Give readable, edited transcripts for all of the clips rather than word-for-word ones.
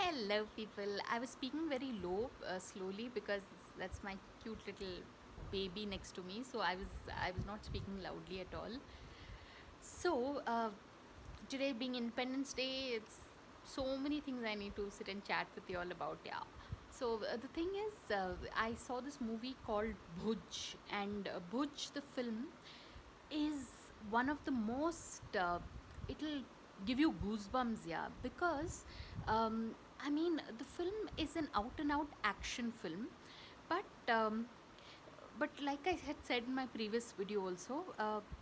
Hello, people. I was speaking very low, slowly because that's my cute little baby next to me. So I was not speaking loudly at all. So today being Independence Day, it's so many things I need to sit and chat with you all about. Yeah. So the thing is, I saw this movie called Bhuj, and Bhuj, the film, is one of the most. It'll give you goosebumps, yeah, because I mean the film is an out and out action film, but like I had said in my previous video also,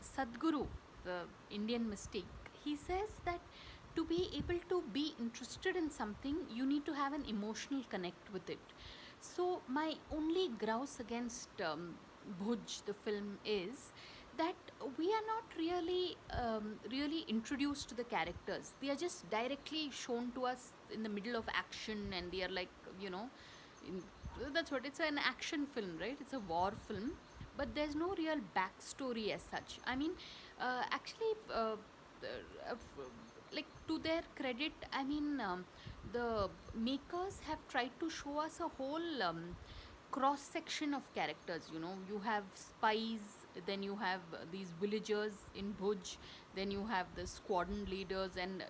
Sadhguru, the Indian mystic, he says that to be able to be interested in something, you need to have an emotional connect with it. So my only grouse against Bhuj, the film, is that we are not really introduced to the characters. They are just directly shown to us in the middle of action, and they are like, you know, in, that's what it's an action film, right? It's a war film, but there's no real backstory as such. I mean, actually, like to their credit, I mean, the makers have tried to show us a whole cross section of characters. You know, you have spies, then you have these villagers in Bhuj, then you have the squadron leaders, and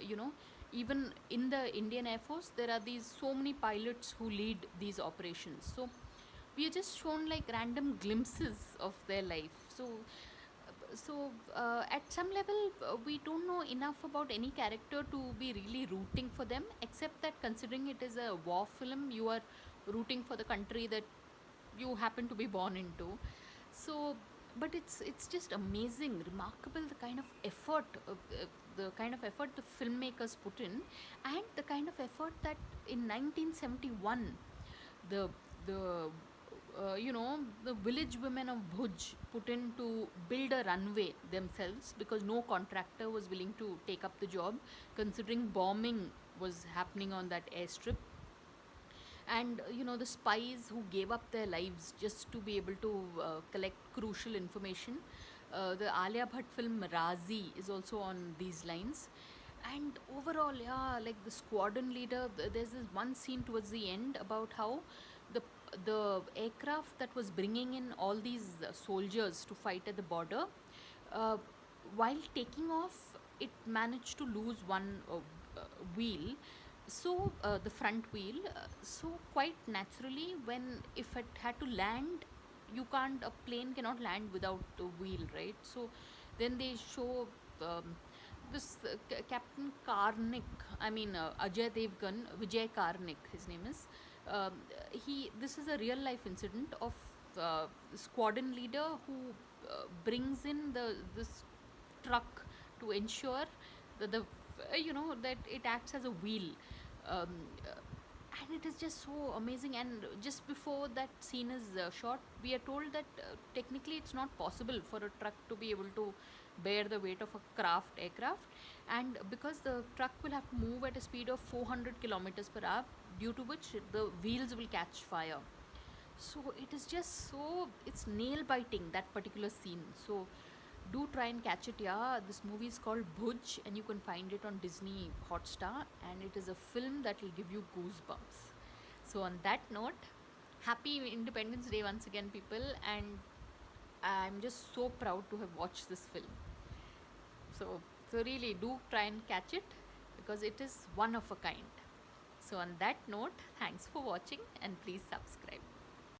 even in the Indian Air Force, there are these so many pilots who lead these operations. So we are just shown like random glimpses of their life. So at some level, we don't know enough about any character to be really rooting for them, except that considering it is a war film, you are rooting for the country that you happen to be born into. So, but it's just amazing, remarkable, the kind of effort, the kind of effort the filmmakers put in, and the kind of effort that in 1971 the the the village women of Bhuj put in to build a runway themselves, because no contractor was willing to take up the job, considering bombing was happening on that airstrip. And the spies who gave up their lives just to be able to collect crucial information. The Alia Bhatt film Razi is also on these lines. And overall, yeah, like the squadron leader, there's this one scene towards the end about how the the aircraft that was bringing in all these soldiers to fight at the border, uh, while taking off, it managed to lose one wheel. So the front wheel. So quite naturally, when if it had to land, you can't. A plane cannot land without the wheel, right? So then they show this Captain Karnik. I mean Ajay Devgan, Vijay Karnik, his name is. Um, he. This is a real life incident of squadron leader who brings in the this truck to ensure that the that it acts as a wheel. um, uh, and it is just so amazing. And just before that scene is shot, we are told that technically it's not possible for a truck to be able to bear the weight of a craft aircraft, and because the truck will have to move at a speed of 400 kilometers per hour, due to which the wheels will catch fire. So it is just so, it's nail biting, that particular scene. So do try and catch it. Yeah, this movie is called Bhuj, and you can find it on Disney Hotstar, and it is a film that will give you goosebumps. So on that note, happy Independence Day once again, people, and I'm just so proud to have watched this film. So really do try and catch it, because it is one of a kind. So on that note, thanks for watching, and please subscribe.